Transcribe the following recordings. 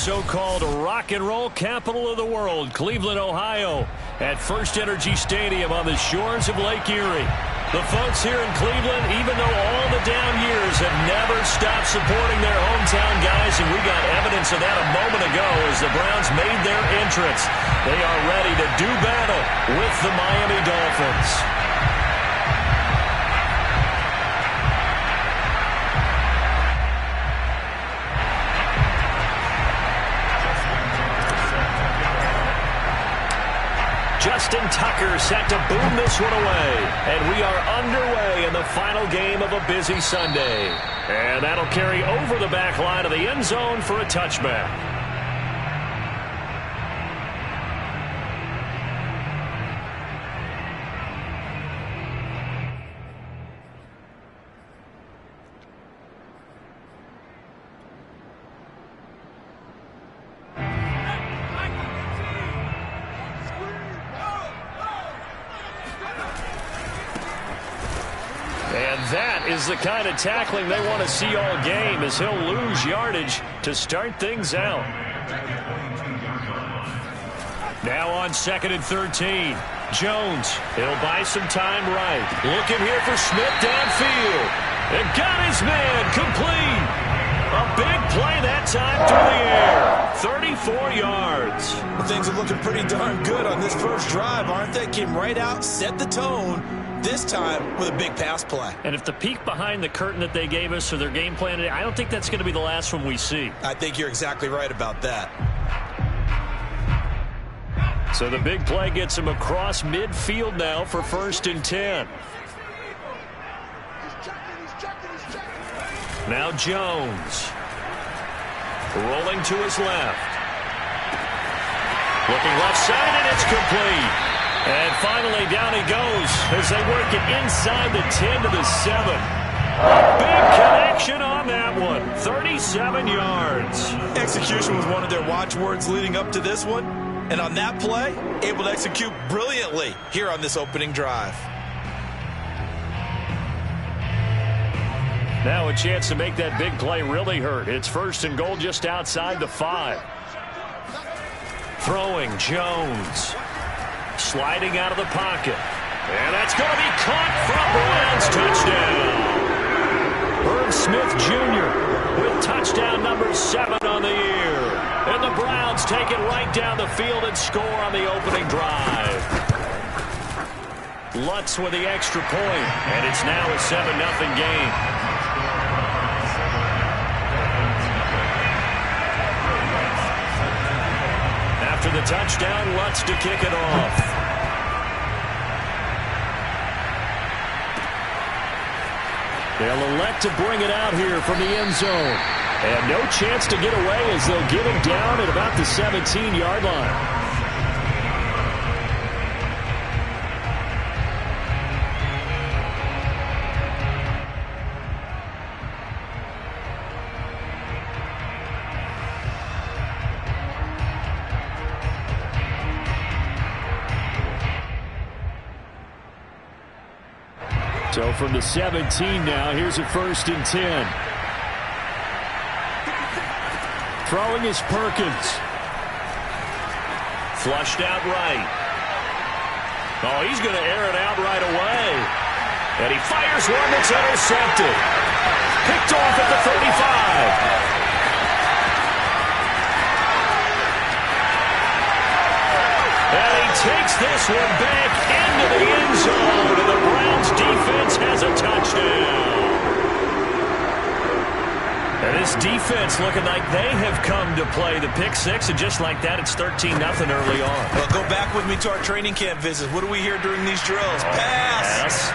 so-called rock and roll capital of the world, Cleveland, Ohio, at First Energy Stadium on the shores of Lake Erie. The folks here in Cleveland, even though all the down years, have never stopped supporting their hometown guys, and we got evidence of that a moment ago as the Browns made their entrance. They are ready to do battle with the Miami Dolphins. Justin Tucker set to boom this one away. And we are underway in the final game of a busy Sunday. And that'll carry over the back line of the end zone for a touchback. That is the kind of tackling they want to see all game, as he'll lose yardage to start things out. Now on 2nd and 13. Jones, he'll buy some time right. Looking here for Smith downfield. And got his man complete. A big play that time through the air. 34 yards. Things are looking pretty darn good on this first drive, aren't they? Came right out, set the tone. This time with a big pass play. And if the peek behind the curtain that they gave us or their game plan, I don't think that's going to be the last one we see. I think you're exactly right about that. So the big play gets him across midfield now for 1st and 10. Now Jones. Rolling to his left. Looking left side, and it's complete. And finally, down he goes as they work it inside the 10 to the 7. Big connection on that one. 37 yards. Execution was one of their watchwords leading up to this one. And on that play, able to execute brilliantly here on this opening drive. Now a chance to make that big play really hurt. It's 1st and goal just outside the 5. Throwing Jones. Sliding out of the pocket. And that's going to be caught from Browns. Touchdown. Herb Smith Jr. with touchdown number 7 on the year. And the Browns take it right down the field and score on the opening drive. Lutz with the extra point. And it's now a 7-0 game. After the touchdown, Lutz to kick it off. They'll elect to bring it out here from the end zone. And no chance to get away as they'll get him down at about the 17-yard line. So from the 17 now, here's a 1st and 10. Throwing is Perkins. Flushed out right. Oh, he's going to air it out right away. And he fires one that's intercepted. Picked off at the 35. And he takes this one back into the end zone, and the Browns defense has a touchdown. And this defense looking like they have come to play the pick six, and just like that, it's 13-0 early on. Well, go back with me to our training camp visits. What do we hear during these drills? Pass.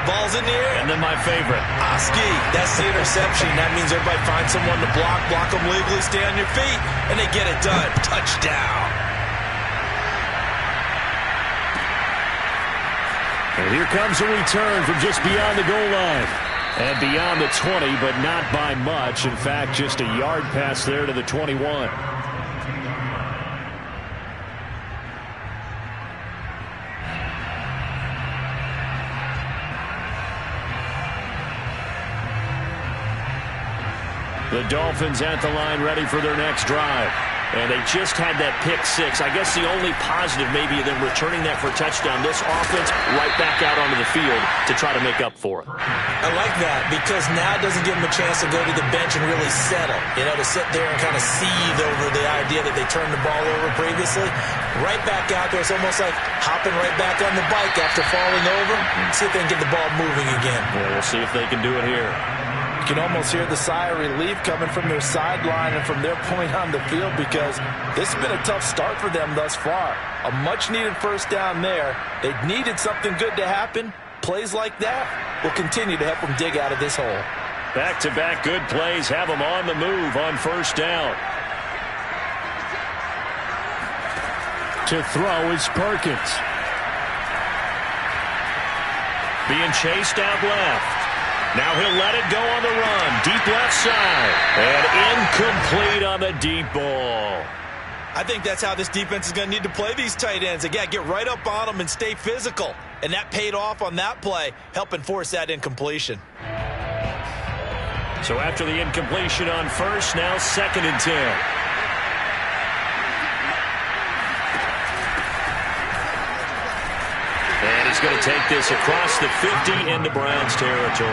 Ball's in the air. And then my favorite. Oski, that's the interception. That means everybody finds someone to block them legally, stay on your feet, and they get it done. Touchdown. And here comes a return from just beyond the goal line. And beyond the 20, but not by much. In fact, just a yard pass there to the 21. The The Dolphins at the line ready for their next drive. And they just had that pick six. I guess the only positive maybe of them returning that for a touchdown. This offense right back out onto the field to try to make up for it. I like that because now it doesn't give them a chance to go to the bench and really settle. You know, to sit there and kind of seethe over the idea that they turned the ball over previously. Right back out there. It's almost like hopping right back on the bike after falling over. See if they can get the ball moving again. Yeah, we'll see if they can do it here. You can almost hear the sigh of relief coming from their sideline and from their point on the field because this has been a tough start for them thus far. A much-needed first down there. They needed something good to happen. Plays like that will continue to help them dig out of this hole. Back-to-back good plays have them on the move on first down. To throw is Perkins. Being chased out left. Now he'll let it go on the run. Deep left side. And incomplete on the deep ball. I think that's how this defense is going to need to play these tight ends. Again, get right up on them and stay physical. And that paid off on that play, helping force that incompletion. So after the incompletion on first, now 2nd and 10. And he's going to take this across the 50 into Browns territory.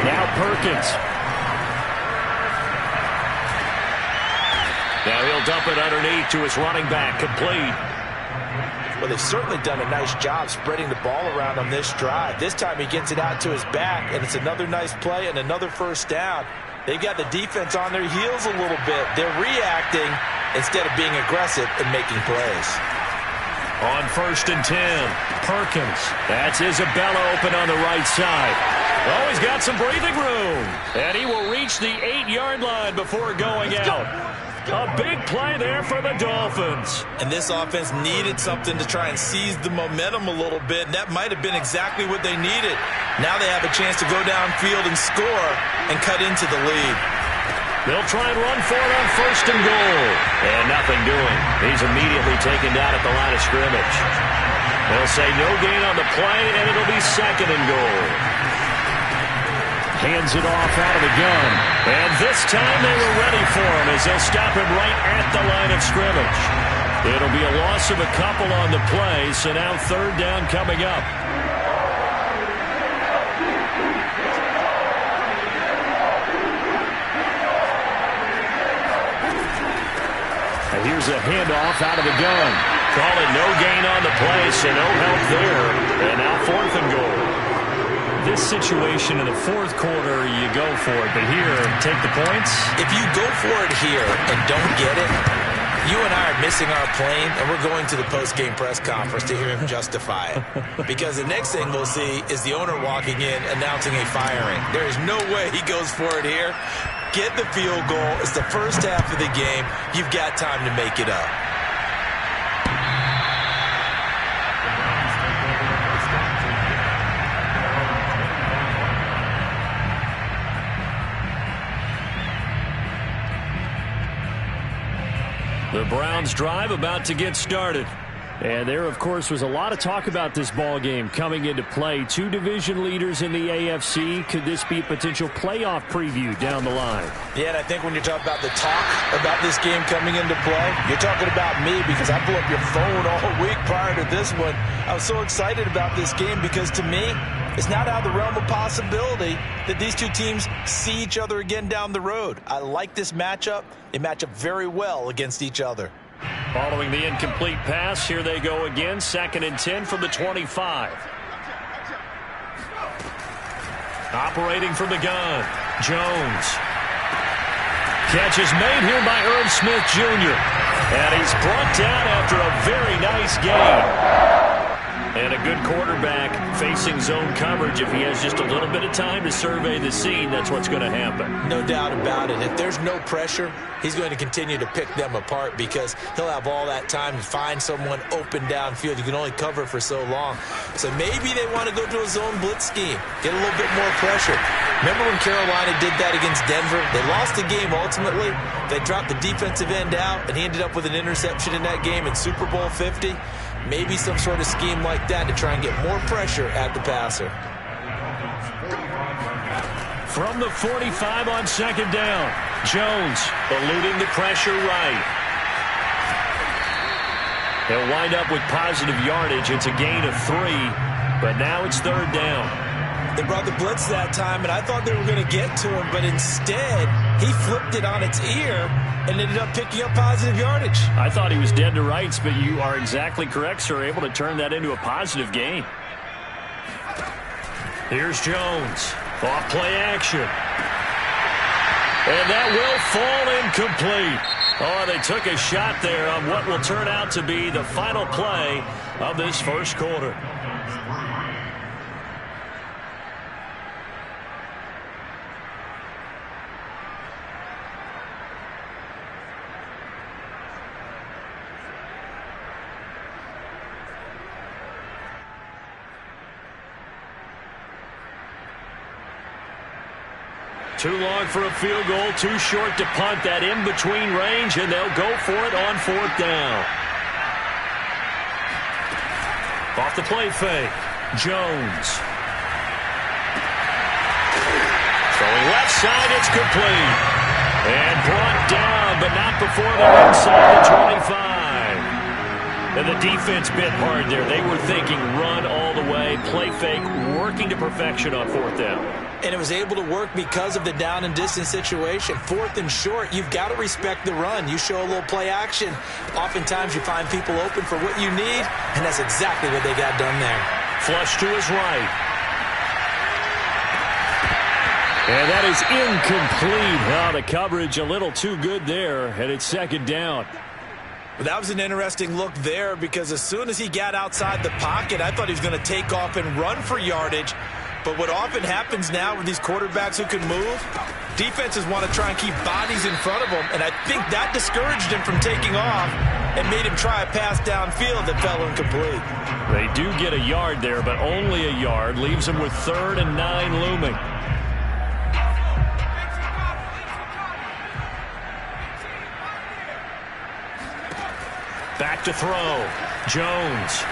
Now Perkins. Now he'll dump it underneath to his running back, complete. Well, they've certainly done a nice job spreading the ball around on this drive. This time he gets it out to his back, and it's another nice play and another first down. They've got the defense on their heels a little bit. They're reacting instead of being aggressive and making plays. On 1st and 10, Perkins. That's Isabella open on the right side. Oh, he's got some breathing room. And he will reach the 8-yard line before going out. A big play there for the Dolphins. And this offense needed something to try and seize the momentum a little bit. And that might have been exactly what they needed. Now they have a chance to go downfield and score and cut into the lead. They'll try and run for it on 1st and goal. And nothing doing. He's immediately taken down at the line of scrimmage. They'll say no gain on the play, and it'll be 2nd and goal. Hands it off out of the gun. And this time they were ready for him as they'll stop him right at the line of scrimmage. It'll be a loss of a couple on the play, so now 3rd down coming up. And here's a handoff out of the gun. Call it no gain on the play, so no help there. And now 4th and goal. This situation in the 4th quarter, you go for it. But here, take the points. If you go for it here and don't get it, you and I are missing our plane, and we're going to the post-game press conference to hear him justify it. Because the next thing we'll see is the owner walking in announcing a firing. There is no way he goes for it here. Get the field goal. It's the first half of the game. You've got time to make it up. The Browns drive about to get started. And there, of course, was a lot of talk about this ball game coming into play. 2 division leaders in the AFC. Could this be a potential playoff preview down the line? Yeah, and I think when you talk about the talk about this game coming into play, you're talking about me because I blew up your phone all week prior to this one. I was so excited about this game because to me, it's not out of the realm of possibility that these two teams see each other again down the road. I like this matchup. They match up very well against each other. Following the incomplete pass, here they go again. 2nd and 10 from the 25. Operating from the gun, Jones. Catch is made here by Irv Smith Jr. And he's brought down after a very nice game. And a good quarterback facing zone coverage. If he has just a little bit of time to survey the scene, that's what's going to happen. No doubt about it. If there's no pressure, he's going to continue to pick them apart because he'll have all that time to find someone open downfield. You can only cover for so long. So maybe they want to go to a zone blitz scheme, get a little bit more pressure. Remember when Carolina did that against Denver? They lost the game ultimately. They dropped the defensive end out, and he ended up with an interception in that game in Super Bowl 50. Maybe some sort of scheme like that to try and get more pressure at the passer. From the 45 on second down. Jones eluding the pressure right. He'll wind up with positive yardage. It's a gain of 3, but now it's third down. They brought the blitz that time, and I thought they were going to get to him, but instead he flipped it on its ear and ended up picking up positive yardage. I thought he was dead to rights, but you are exactly correct, sir. Able to turn that into a positive gain. Here's Jones. Off play action. And that will fall incomplete. Oh, they took a shot there on what will turn out to be the final play of this first quarter. Too long for a field goal, too short to punt. That in-between range, and they'll go for it on fourth down. Off the play fake, Jones. Throwing left side, it's complete. And brought down, but not before they're inside the 25. And the defense bit hard there. They were thinking run all the way, play fake, working to perfection on fourth down. And it was able to work because of the down and distance situation. Fourth and short, you've got to respect the run. You show a little play action. Oftentimes you find people open for what you need, and that's exactly what they got done there. Flush to his right. And that is incomplete. Oh, the coverage a little too good there, and it's second down. Well, that was an interesting look there because as soon as he got outside the pocket, I thought he was going to take off and run for yardage. But what often happens now with these quarterbacks who can move, defenses want to try and keep bodies in front of them, and I think that discouraged him from taking off and made him try a pass downfield that fell incomplete. They do get a yard there, but only a yard. Leaves them with 3rd and 9 looming. Back to throw. Jones.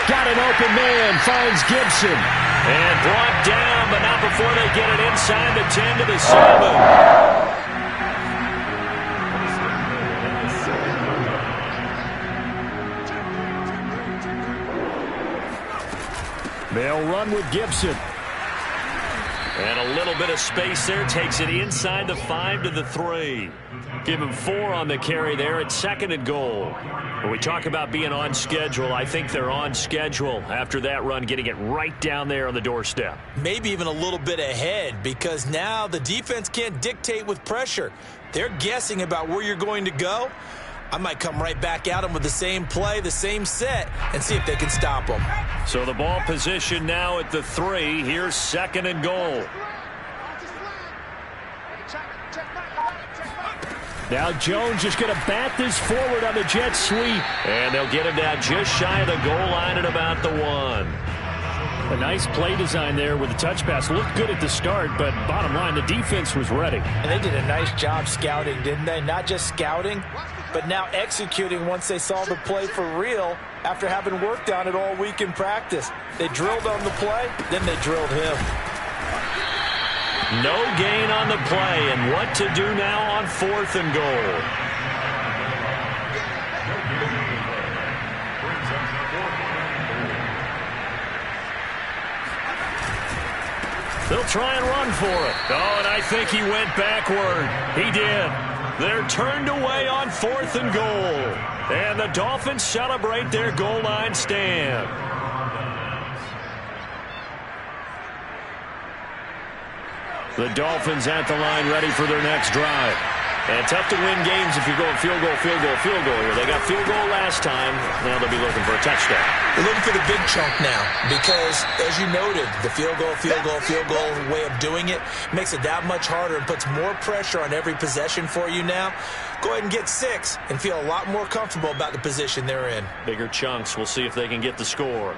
Got an open man, finds Gibson. And brought down, but not before they get it inside the 10 to the 7. They'll run with Gibson. And a little bit of space there takes it inside the 5 to the 3. Give him 4 on the carry there at 2nd and goal. When we talk about being on schedule, I think they're on schedule after that run, getting it right down there on the doorstep. Maybe even a little bit ahead because now the defense can't dictate with pressure. They're guessing about where you're going to go. I might come right back at them with the same play, the same set, and see if they can stop them. So the ball position now at the 3. Here's 2nd and goal. Now Jones just going to bat this forward on the jet sweep. And they'll get him down just shy of the goal line at about the 1. A nice play design there with the touch pass. Looked good at the start, but bottom line, the defense was ready. And they did a nice job scouting, didn't they? Not just scouting, but now executing once they saw the play for real after having worked on it all week in practice. They drilled on the play, then they drilled him. No gain on the play, and what to do now on 4th and goal. They'll try and run for it. Oh, and I think he went backward. He did. They're turned away on 4th and goal. And the Dolphins celebrate their goal line stand. The Dolphins at the line ready for their next drive. And tough to win games if you're going field goal, field goal, field goal here. They got field goal last time. Now they'll be looking for a touchdown. They're looking for the big chunk now because, as you noted, the field goal way of doing it makes it that much harder and puts more pressure on every possession for you now. Go ahead and get 6 and feel a lot more comfortable about the position they're in. Bigger chunks. We'll see if they can get the score.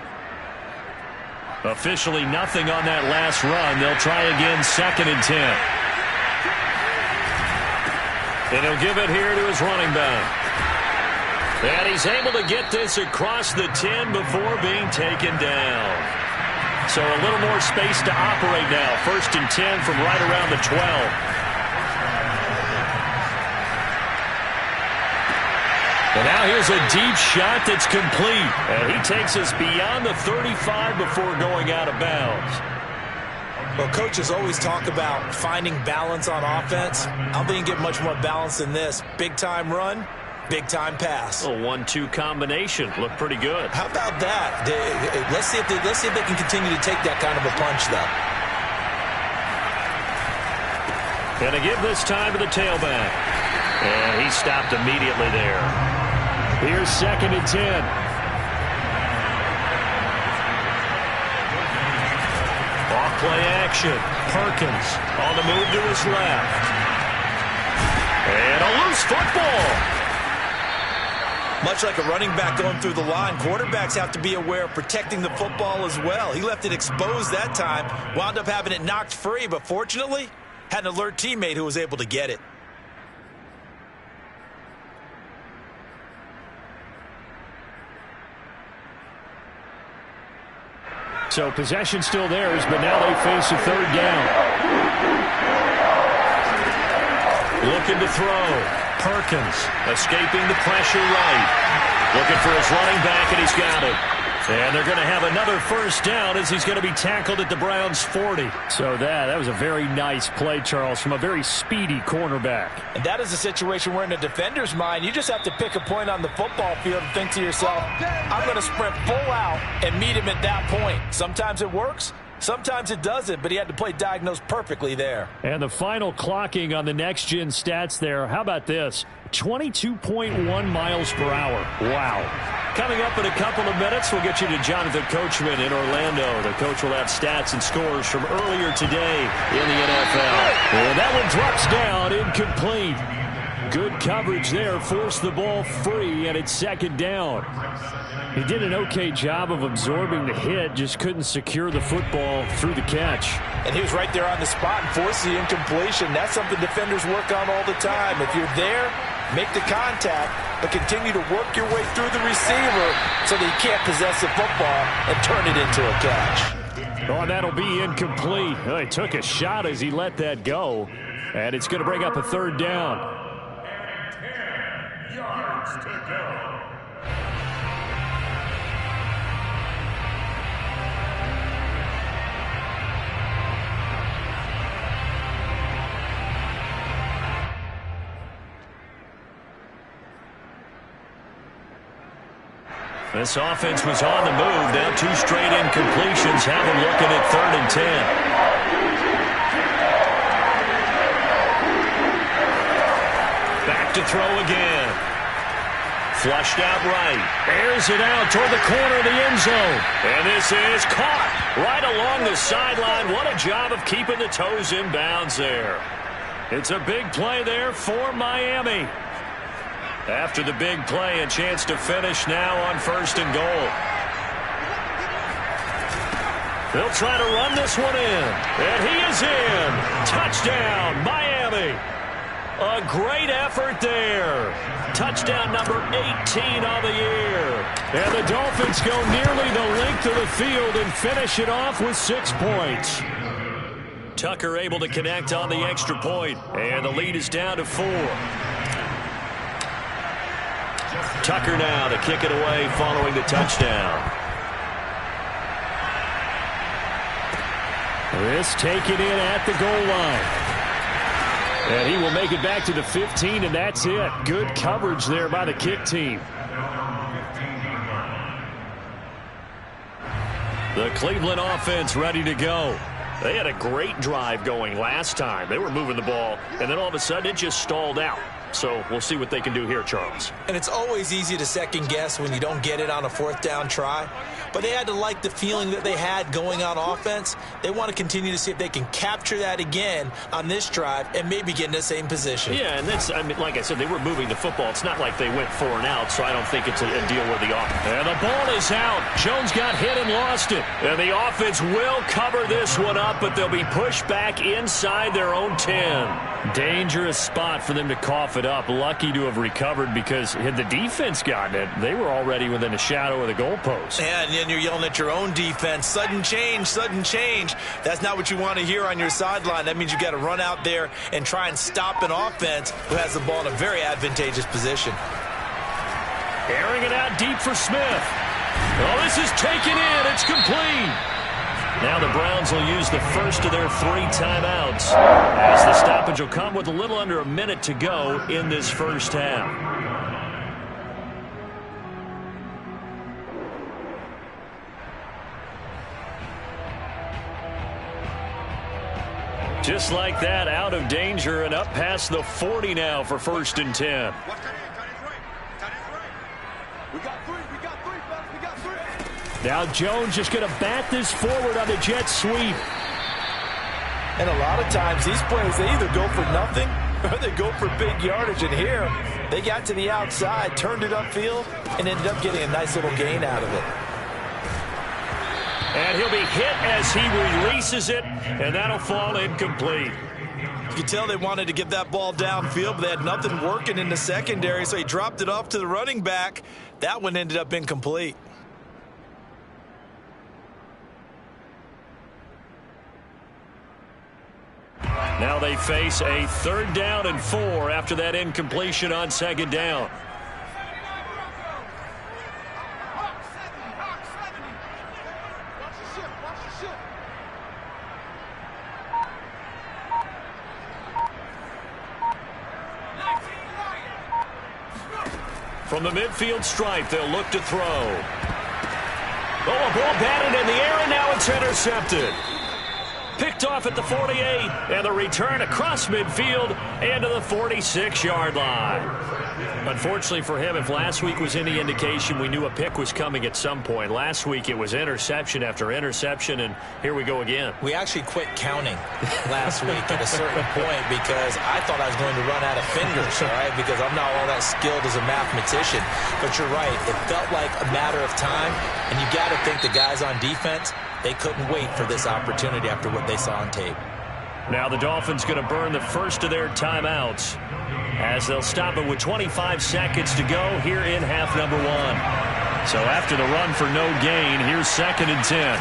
Officially nothing on that last run. They'll try again, 2nd and 10. And he'll give it here to his running back. And he's able to get this across the 10 before being taken down. So a little more space to operate now. 1st and 10 from right around the 12. And now here's a deep shot that's complete. And he takes us beyond the 35 before going out of bounds. Well, coaches always talk about finding balance on offense. I don't think you get much more balance than this. Big-time run, big-time pass. A 1-2 combination. Looked pretty good. How about that? Let's see if they can continue to take that kind of a punch, though. Gonna give this time to the tailback. And he stopped immediately there. Here's 2nd and 10. Off-play action. Perkins on the move to his left. And a loose football. Much like a running back going through the line, quarterbacks have to be aware of protecting the football as well. He left it exposed that time, wound up having it knocked free, but fortunately, had an alert teammate who was able to get it. So possession still theirs, but now they face a 3rd down. Looking to throw. Perkins escaping the pressure right. Looking for his running back, and he's got it. And they're going to have another 1st down as he's going to be tackled at the Browns' 40. So that was a very nice play, Charles, from a very speedy cornerback. And that is a situation where in a defender's mind, you just have to pick a point on the football field and think to yourself, I'm going to sprint full out and meet him at that point. Sometimes it works. Sometimes it doesn't, but he had to play diagnose perfectly there. And the final clocking on the next-gen stats there, how about this? 22.1 miles per hour. Wow. Coming up in a couple of minutes, we'll get you to Jonathan Coachman in Orlando. The coach will have stats and scores from earlier today in the NFL. And that one drops down, incomplete. Good coverage there, forced the ball free, and it's 2nd down. He did an okay job of absorbing the hit, just couldn't secure the football through the catch. And he was right there on the spot and forced the incompletion. That's something defenders work on all the time. If you're there, make the contact, but continue to work your way through the receiver so that he can't possess the football and turn it into a catch. Oh, that'll be incomplete. Oh, he took a shot as he let that go, and it's going to bring up a 3rd down. 10 yards to go. This offense was on the move. Now 2 straight incompletions have them looking at 3rd and 10. Back to throw again. Flushed out right. Airs it out toward the corner of the end zone. And this is caught right along the sideline. What a job of keeping the toes in bounds there. It's a big play there for Miami. After the big play, a chance to finish now on 1st and goal. They'll try to run this one in. And he is in. Touchdown, Miami. A great effort there. Touchdown number 18 on the year. And the Dolphins go nearly the length of the field and finish it off with 6 points. Tucker able to connect on the extra point. And the lead is down to 4. Tucker now to kick it away following the touchdown. This taken in at the goal line. And he will make it back to the 15, and that's it. Good coverage there by the kick team. The Cleveland offense ready to go. They had a great drive going last time. They were moving the ball, and then all of a sudden it just stalled out. So we'll see what they can do here, Charles. And it's always easy to second guess when you don't get it on a 4th down try. But they had to like the feeling that they had going on offense. They want to continue to see if they can capture that again on this drive and maybe get in the same position. Yeah, and that's, I mean, like I said, they were moving the football. It's not like they went 4 and out, so I don't think it's a deal where the offense. And the ball is out. Jones got hit and lost it. And the offense will cover this one up, but they'll be pushed back inside their own 10. Dangerous spot for them to cough it up. Lucky to have recovered, because had the defense gotten it, they were already within a shadow of the goalpost. Yeah, and then you're yelling at your own defense. Sudden change, sudden change. That's not what you want to hear on your sideline. That means you got to run out there and try and stop an offense who has the ball in a very advantageous position. Airing it out deep for Smith. Oh, this is taken in. It's complete. Now the Browns will use the first of their 3 timeouts, as the stoppage will come with a little under a minute to go in this first half. Just like that, out of danger and up past the 40 now for 1st and 10. Now Jones just going to bat this forward on the jet sweep. And a lot of times these plays, they either go for nothing or they go for big yardage. And here, they got to the outside, turned it upfield, and ended up getting a nice little gain out of it. And he'll be hit as he releases it, and that'll fall incomplete. You could tell they wanted to get that ball downfield, but they had nothing working in the secondary, so he dropped it off to the running back. That one ended up incomplete. Now they face a 3rd down and 4 after that incompletion on 2nd down. From the midfield stripe, they'll look to throw. Oh, a ball batted in the air, and now it's intercepted. Picked off at the 48, and the return across midfield and to the 46-yard line. Unfortunately for him, if last week was any indication, we knew a pick was coming at some point. Last week it was interception after interception, and here we go again. We actually quit counting last week at a certain point because I thought I was going to run out of fingers, all right, because I'm not all that skilled as a mathematician. But you're right, it felt like a matter of time, and you got to think the guys on defense, they couldn't wait for this opportunity after what they saw on tape. Now the Dolphins going to burn the first of their timeouts as they'll stop it with 25 seconds to go here in half number 1. So after the run for no gain, here's 2nd and 10.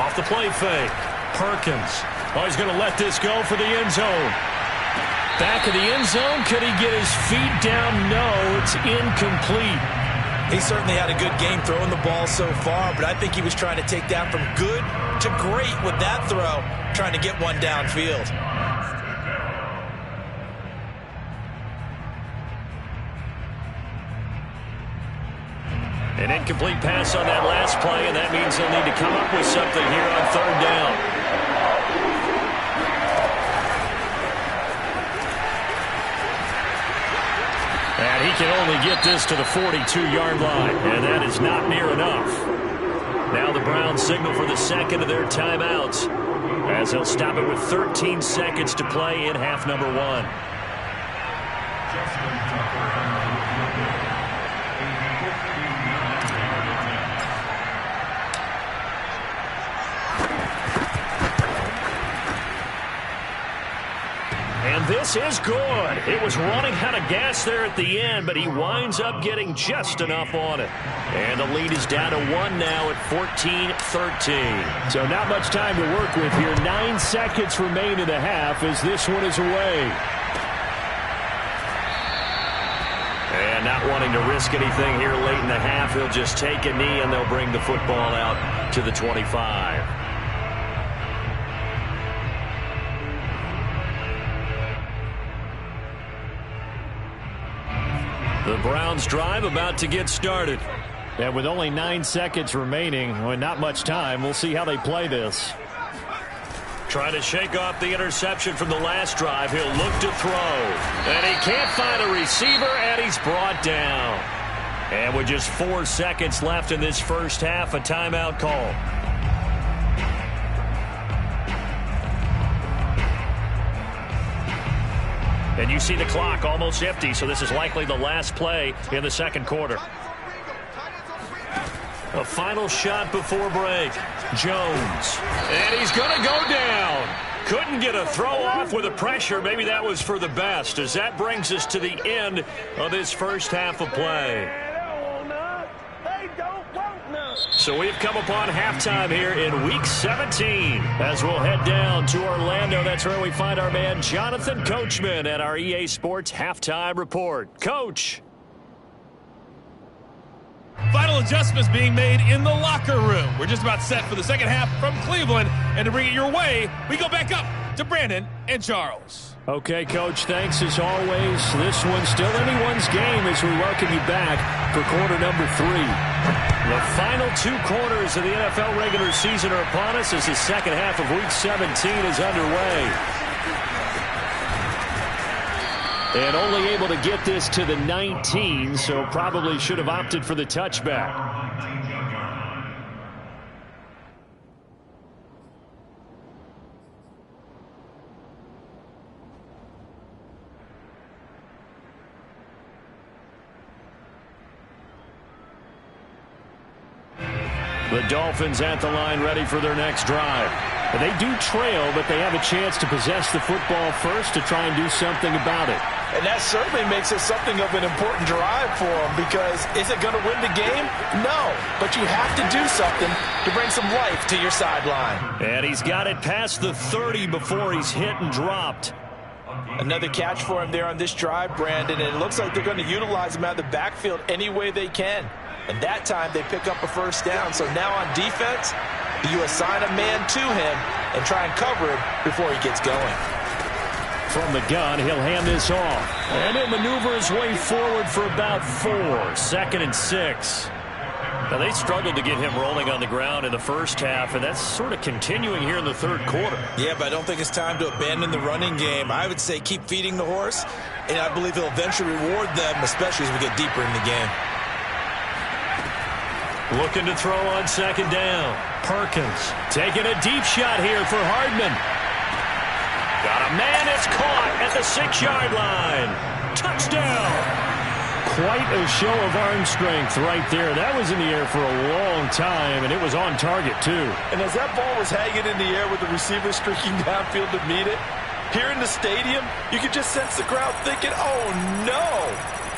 Off the play fake. Perkins. Oh, he's going to let this go for the end zone. Back of the end zone. Could he get his feet down? No, it's incomplete. He certainly had a good game throwing the ball so far, but I think he was trying to take that from good to great with that throw, trying to get one downfield. An incomplete pass on that last play, and that means they'll need to come up with something here on 3rd down. And he can only get this to the 42-yard line, and that is not near enough. Now the Browns signal for the 2nd of their timeouts as they'll stop it with 13 seconds to play in half number 1. And this is good. It was running out of gas there at the end, but he winds up getting just enough on it. And the lead is down to 1 now at 14-13. So not much time to work with here. 9 seconds remain in the half as this one is away. And not wanting to risk anything here late in the half, he'll just take a knee and they'll bring the football out to the 25. The Browns drive about to get started. And with only 9 seconds remaining, and not much time, we'll see how they play this. Trying to shake off the interception from the last drive. He'll look to throw. And he can't find a receiver, and he's brought down. And with just 4 seconds left in this first half, a timeout call. And you see the clock almost empty, so this is likely the last play in the second quarter. A final shot before break. Jones. And he's going to go down. Couldn't get a throw off with the pressure. Maybe that was for the best, as that brings us to the end of this first half of play. So we've come upon halftime here in Week 17. As we'll head down to Orlando, that's where we find our man Jonathan Coachman at our EA Sports Halftime Report. Coach. Final adjustments being made in the locker room. We're just about set for the second half from Cleveland. And to bring it your way, we go back up to Brandon and Charles. Okay, Coach, thanks as always. This one's still anyone's game as we welcome you back for quarter number 3. The final 2 quarters of the NFL regular season are upon us as the second half of Week 17 is underway. And only able to get this to the 19, so probably should have opted for the touchback. The Dolphins at the line ready for their next drive. They do trail, but they have a chance to possess the football first to try and do something about it. And that certainly makes it something of an important drive for them, because is it going to win the game? No, but you have to do something to bring some life to your sideline. And he's got it past the 30 before he's hit and dropped. Another catch for him there on this drive, Brandon, and it looks like they're going to utilize him out of the backfield any way they can. And that time they pick up a first down. So now on defense, you assign a man to him and try and cover him before he gets going. From the gun, he'll hand this off. And he'll maneuver his way forward for about 4. 2nd and 6. Now, they struggled to get him rolling on the ground in the first half, and that's sort of continuing here in the third quarter. Yeah, but I don't think it's time to abandon the running game. I would say keep feeding the horse, and I believe he'll eventually reward them, especially as we get deeper in the game. Looking to throw on 2nd down. Perkins taking a deep shot here for Hardman. Got a man that's caught at the 6-yard line. Touchdown. Quite a show of arm strength right there. That was in the air for a long time, and it was on target, too. And as that ball was hanging in the air with the receiver streaking downfield to meet it, here in the stadium, you could just sense the crowd thinking, oh, no.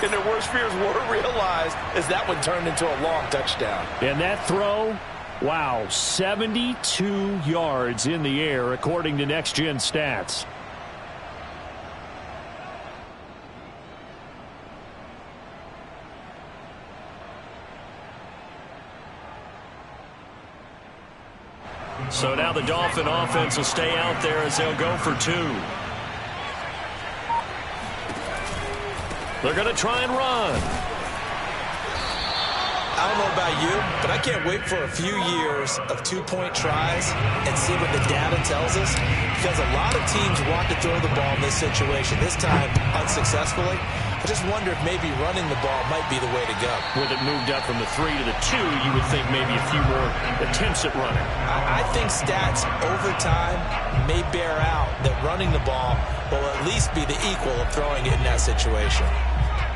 And their worst fears were realized as that one turned into a long touchdown. And that throw, wow, 72 yards in the air, according to Next Gen Stats. So now the Dolphin offense will stay out there as they'll go for 2. They're going to try and run. I don't know about you, but I can't wait for a few years of 2-point tries and see what the data tells us, because a lot of teams want to throw the ball in this situation, this time unsuccessfully. I just wonder if maybe running the ball might be the way to go. With it moved up from the 3 to the 2, you would think maybe a few more attempts at running. I think stats over time may bear out that running the ball will at least be the equal of throwing it in that situation.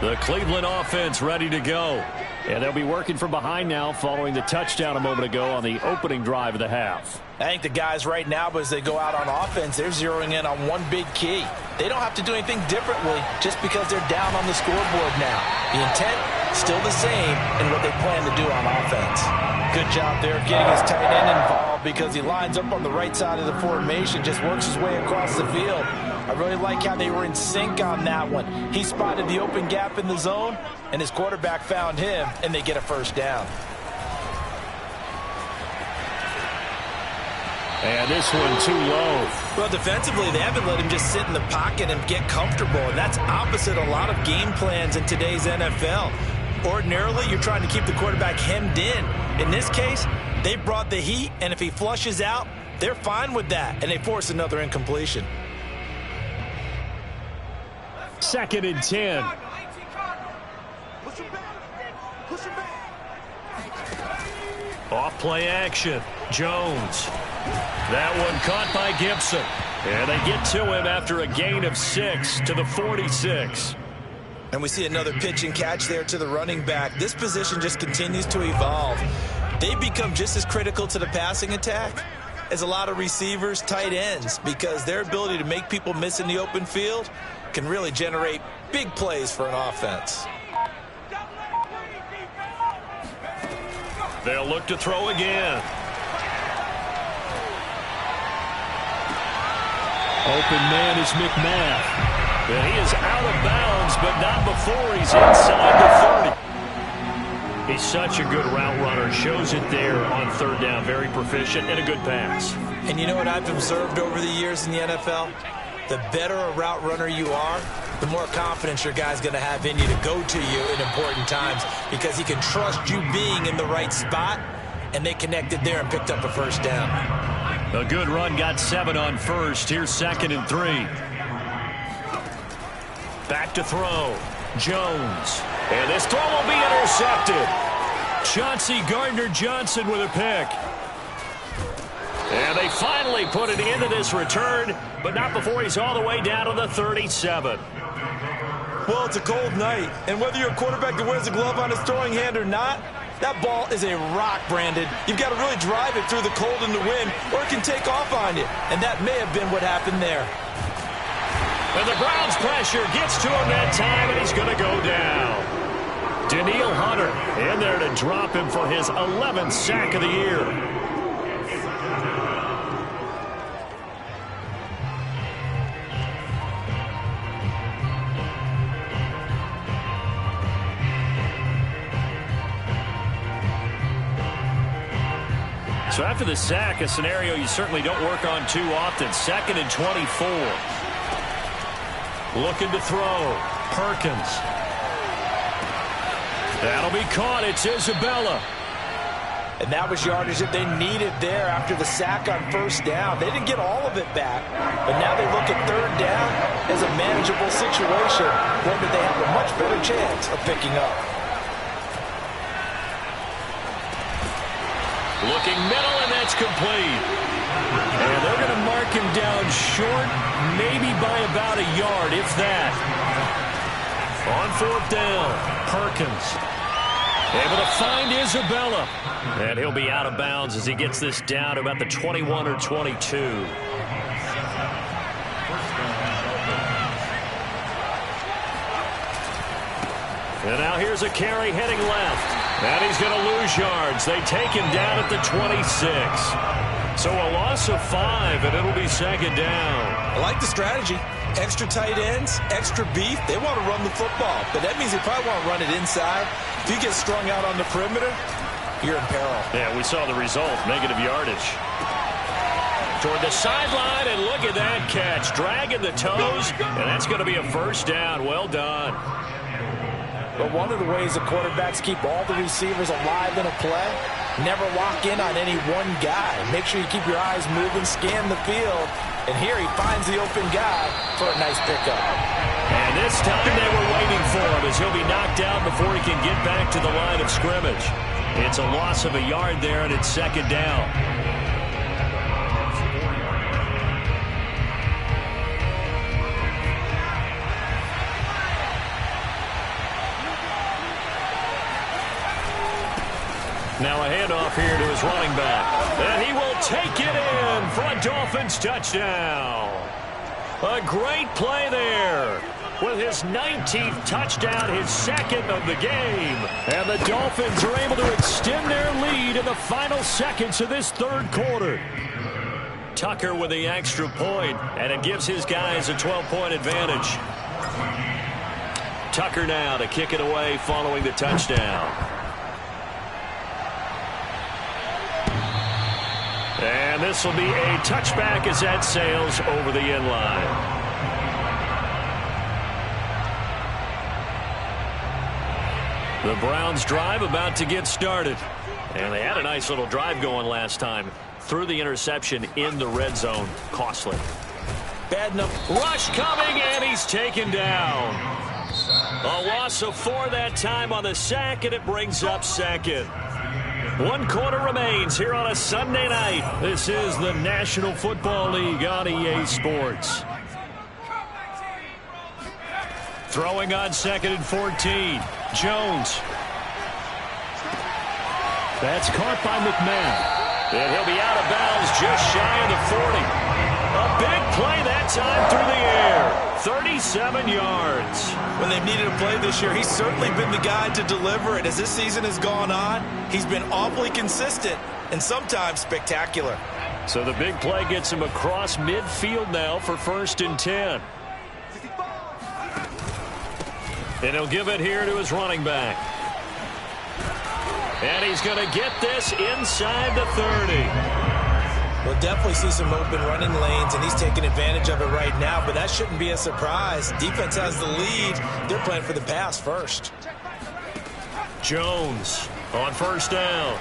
The Cleveland offense ready to go. And they'll be working from behind now following the touchdown a moment ago on the opening drive of the half. I think the guys right now, as they go out on offense, they're zeroing in on one big key. They don't have to do anything differently just because they're down on the scoreboard now. The intent, still the same in what they plan to do on offense. Good job there getting his tight end involved, because he lines up on the right side of the formation, just works his way across the field. I really like how they were in sync on that one. He spotted the open gap in the zone, and his quarterback found him, and they get a first down. And this one too low. Well, defensively, they haven't let him just sit in the pocket and get comfortable, and that's opposite a lot of game plans in today's NFL. Ordinarily, you're trying to keep the quarterback hemmed in. In this case, they brought the heat, and if he flushes out, they're fine with that, and they force another incompletion. 2nd and 10. Off play action. Jones. That one caught by Gibson. And they get to him after a gain of 6 to the 46. And we see another pitch and catch there to the running back. This position just continues to evolve. They become just as critical to the passing attack is a lot of receivers, tight ends, because their ability to make people miss in the open field can really generate big plays for an offense. They'll look to throw again. Open man is McMath. And he is out of bounds, but not before he's inside the 30. He's such a good route runner. Shows it there on third down. Very proficient and a good pass. And you know what I've observed over the years in the NFL? The better a route runner you are, the more confidence your guy's going to have in you to go to you in important times because he can trust you being in the right spot, and they connected there and picked up a first down. A good run, got 7 on first. Here's 2nd and 3. Back to throw. Jones. And this throw will be intercepted. Chauncey Gardner-Johnson with a pick. And they finally put it into this return, but not before he's all the way down to the 37. Well, it's a cold night, and whether you're a quarterback that wears a glove on his throwing hand or not, that ball is a rock, Brandon. You've got to really drive it through the cold and the wind, or it can take off on you, and that may have been what happened there. And the Browns' pressure gets to him that time, and he's going to go down. Danielle Hunter in there to drop him for his 11th sack of the year. So after the sack, a scenario you certainly don't work on too often. 2nd and 24. Looking to throw. Perkins. That'll be caught. It's Isabella. And that was yardage that they needed there after the sack on first down. They didn't get all of it back, but now they look at third down as a manageable situation, one that they have a much better chance of picking up. Looking middle, and that's complete. And they're going to mark him down short, maybe by about a yard, if that. On 4th down, Perkins. Able to find Isabella. And he'll be out of bounds as he gets this down to about the 21 or 22. And now here's a carry heading left. And he's going to lose yards. They take him down at the 26. So a loss of 5, and it'll be 2nd down. I like the strategy. Extra tight ends, extra beef. They want to run the football, but that means they probably want to run it inside. If you get strung out on the perimeter, you're in peril. Yeah, we saw the result, negative yardage. Toward the sideline, and look at that catch. Dragging the toes, and that's going to be a first down. Well done. But one of the ways the quarterbacks keep all the receivers alive in a play, never lock in on any one guy. Make sure you keep your eyes moving, scan the field, and here he finds the open guy for a nice pickup. And this time they were waiting for him as he'll be knocked down before he can get back to the line of scrimmage. It's a loss of a yard there, and it's 2nd down. Now a handoff here to his running back. And he will take it in for a Dolphins touchdown. A great play there. With his 19th touchdown, his 2nd of the game. And the Dolphins are able to extend their lead in the final seconds of this 3rd quarter. Tucker with the extra point, and it gives his guys a 12-point advantage. Tucker now to kick it away following the touchdown. And this will be a touchback as that sails over the end line. The Browns drive about to get started. And they had a nice little drive going last time. Threw the interception in the red zone. Costly. Bad enough. Rush coming, and he's taken down. A loss of 4 that time on the sack, and it brings up 2nd. 1 quarter remains here on a Sunday night. This is the National Football League on EA Sports. Throwing on 2nd and 14. Jones. That's caught by McMahon. And he'll be out of bounds just shy of the 40. A big play that time through the air. 37 yards. When they've needed a play this year, he's certainly been the guy to deliver it. As this season has gone on, he's been awfully consistent and sometimes spectacular. So the big play gets him across midfield now for 1st and 10. And he'll give it here to his running back. And he's going to get this inside the 30. We'll definitely see some open running lanes, and he's taking advantage of it right now, but that shouldn't be a surprise. Defense has the lead. They're playing for the pass first. Jones on 1st down.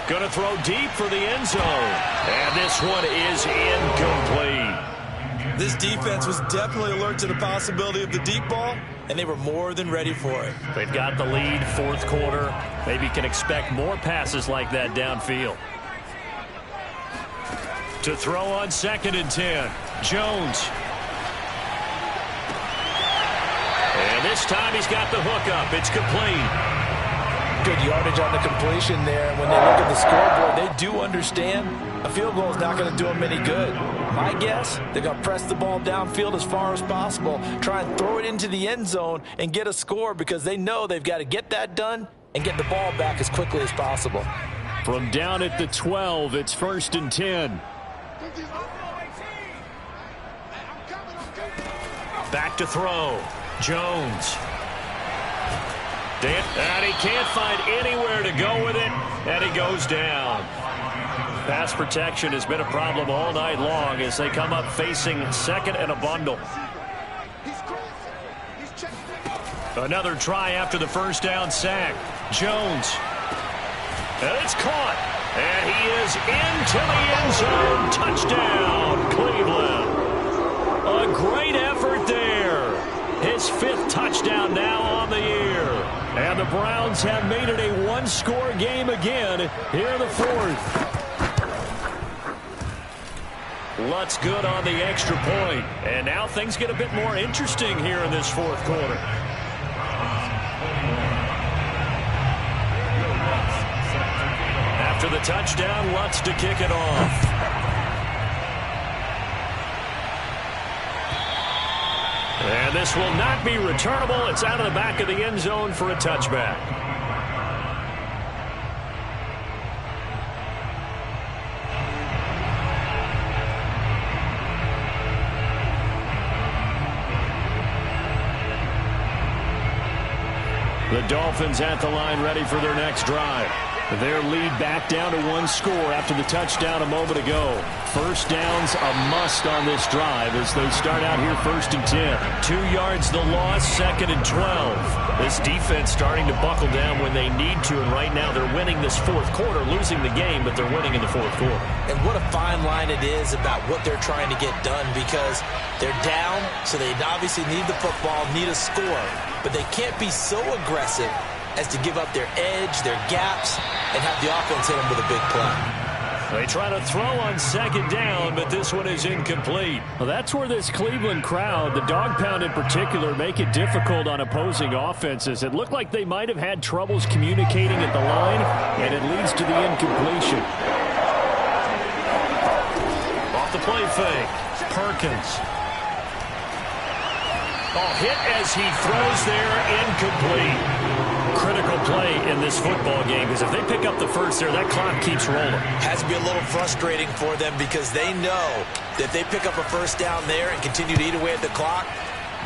Going to throw deep for the end zone. And this one is incomplete. This defense was definitely alert to the possibility of the deep ball, and they were more than ready for it. They've got the lead, 4th quarter. Maybe can expect more passes like that downfield. To throw on 2nd and 10. Jones. And this time he's got the hook up. It's complete. Good yardage on the completion there. When they look at the scoreboard, they do understand a field goal is not going to do them any good. My guess, they're going to press the ball downfield as far as possible, try and throw it into the end zone and get a score because they know they've got to get that done and get the ball back as quickly as possible. From down at the 12, it's 1st and 10. Back to throw. Jones. And he can't find anywhere to go with it, and he goes down. Pass protection has been a problem all night long as they come up facing 2nd and a bundle. Another try after the 1st down sack. Jones. And it's caught. And he is into the end zone. Touchdown, Cleveland. A great effort there. His 5th touchdown now on the year. And the Browns have made it a one-score game again here in the 4th. Lutz good on the extra point. And now things get a bit more interesting here in this 4th quarter. After the touchdown, Lutz to kick it off. And this will not be returnable. It's out of the back of the end zone for a touchback. The Dolphins at the line ready for their next drive. Their lead back down to 1 score after the touchdown a moment ago. 1st down's a must on this drive as they start out here 1st and 10. 2 yards the loss, 2nd and 12. This defense starting to buckle down when they need to, and right now they're winning this 4th quarter, losing the game, but they're winning in the 4th quarter. And what a fine line it is about what they're trying to get done because they're down, so they obviously need the football, need a score, but they can't be so aggressive as to give up their edge, their gaps, and have the offense hit them with a big play. They try to throw on 2nd down, but this one is incomplete. Well, that's where this Cleveland crowd, the dog pound in particular, make it difficult on opposing offenses. It looked like they might have had troubles communicating at the line, and it leads to the incompletion. Off the play fake, Perkins. Oh, hit as he throws there, incomplete. Critical play in this football game because if they pick up the 1st there, that clock keeps rolling. Has to be a little frustrating for them because they know that if they pick up a 1st down there and continue to eat away at the clock,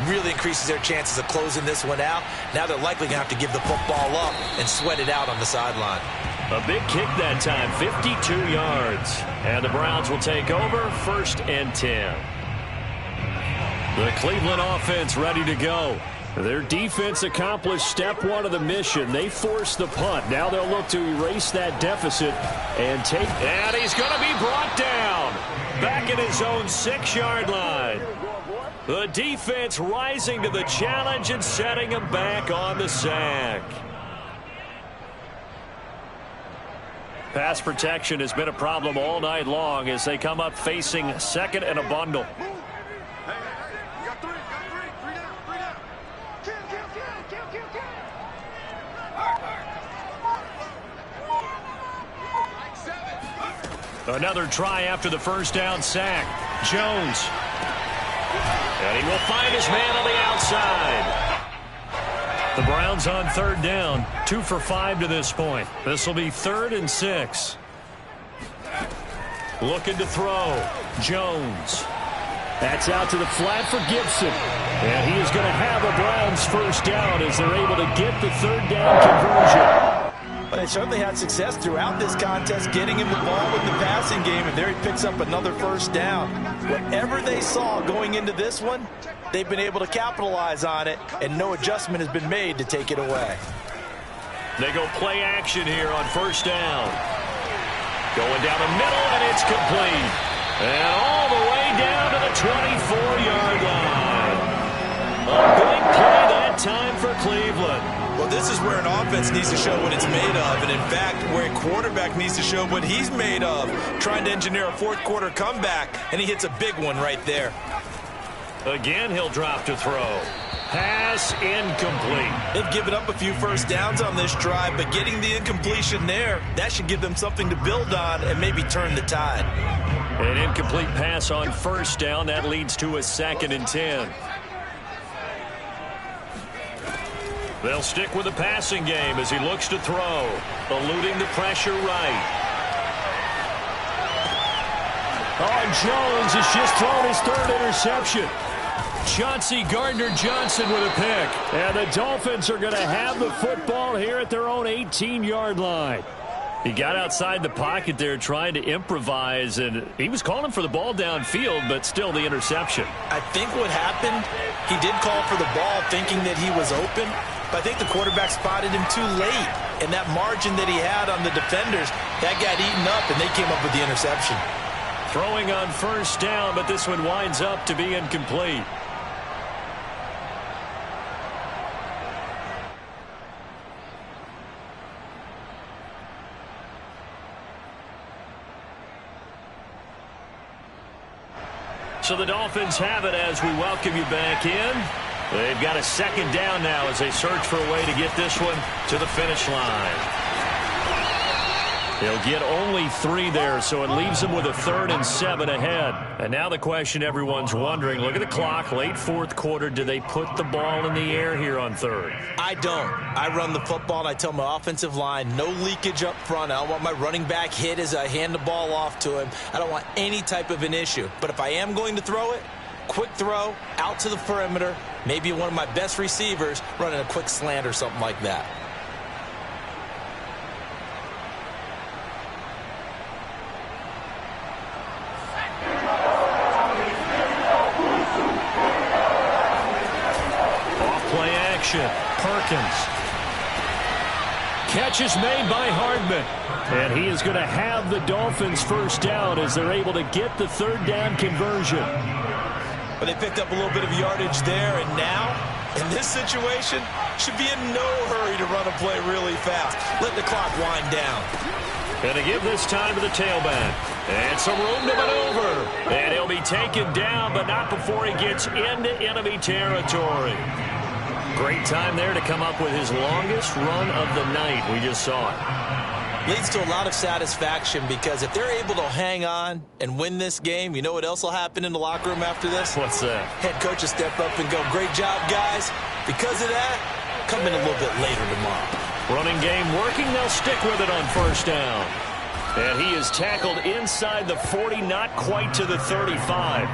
really increases their chances of closing this one out. Now they're likely going to have to give the football up and sweat it out on the sideline. A big kick that time, 52 yards. And the Browns will take over 1st and 10. The Cleveland offense ready to go. Their defense accomplished step 1 of the mission. They forced the punt. Now they'll look to erase that deficit and take. And he's going to be brought down. Back at his own 6-yard line. The defense rising to the challenge and setting him back on the sack. Pass protection has been a problem all night long as they come up facing 2nd and a bundle. Another try after the first down sack. Jones. And he will find his man on the outside. The Browns on third down. 2 for 5 to this point. This will be 3rd and 6. Looking to throw. Jones. That's out to the flat for Gibson. And he is going to have a Browns first down as they're able to get the third down conversion. Well, they certainly had success throughout this contest getting him the ball in the passing game, and there he picks up another first down. Whatever they saw going into this one, they've been able to capitalize on it, and no adjustment has been made to take it away. They go play action here on first down. Going down the middle, and it's complete. And all the way down to the 24-yard line. A big play that time for Cleveland. Well, this is where an offense needs to show what it's made of, and in fact, where a quarterback needs to show what he's made of, trying to engineer a fourth-quarter comeback, and he hits a big one right there. Again, he'll drop to throw. Pass incomplete. They've given up a few first downs on this drive, but getting the incompletion there, that should give them something to build on and maybe turn the tide. An incomplete pass on first down. That leads to a 2nd and 10. They'll stick with the passing game as he looks to throw. Eluding the pressure right. Oh, Jones has just thrown his 3rd interception. Chauncey Gardner-Johnson with a pick. And the Dolphins are going to have the football here at their own 18-yard line. He got outside the pocket there trying to improvise, and he was calling for the ball downfield, but still the interception. I think what happened, he did call for the ball thinking that he was open, but I think the quarterback spotted him too late, and that margin that he had on the defenders, that got eaten up, and they came up with the interception. Throwing on first down, but this one winds up to be incomplete. So the Dolphins have it as we welcome you back in. They've got a 2nd down now as they search for a way to get this one to the finish line. They'll get only 3 there, so it leaves them with a 3rd and 7 ahead. And now the question everyone's wondering, look at the clock, late 4th quarter, do they put the ball in the air here on 3rd? I don't. I run the football, and I tell my offensive line, no leakage up front. I don't want my running back hit as I hand the ball off to him. I don't want any type of an issue. But if I am going to throw it, quick throw, out to the perimeter, maybe one of my best receivers running a quick slant or something like that. Perkins. Catch is made by Hardman. And he is going to have the Dolphins first down as they're able to get the 3rd down conversion. But they picked up a little bit of yardage there, and now, in this situation, should be in no hurry to run a play really fast. Let the clock wind down. And to give this time to the tailback. And some room to maneuver. And he'll be taken down, but not before he gets into enemy territory. Great time there to come up with his longest run of the night. We just saw it. Leads to a lot of satisfaction because if they're able to hang on and win this game, you know what else will happen in the locker room after this? What's that? Head coach will step up and go, great job, guys. Because of that, come in a little bit later tomorrow. Running game working. They'll stick with it on first down. And he is tackled inside the 40, not quite to the 35.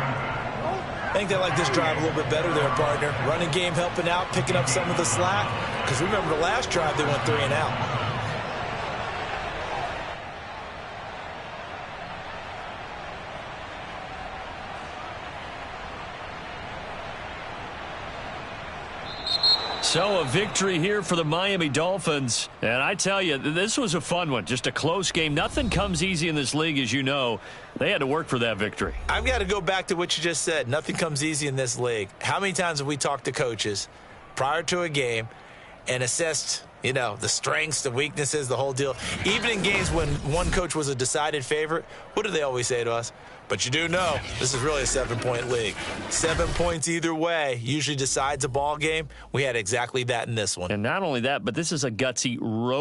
I think they like this drive a little bit better there, partner. Running game helping out, picking up some of the slack. Because remember the last drive, they went 3 and out. So a victory here for the Miami Dolphins. And I tell you, this was a fun one. Just a close game. Nothing comes easy in this league, as you know. They had to work for that victory. I've got to go back to what you just said. Nothing comes easy in this league. How many times have we talked to coaches prior to a game and assessed, you know, the strengths, the weaknesses, the whole deal? Even in games when one coach was a decided favorite, what do they always say to us? But you do know this is really a 7-point league. 7 points either way usually decides a ball game. We had exactly that in this one. And not only that, but this is a gutsy road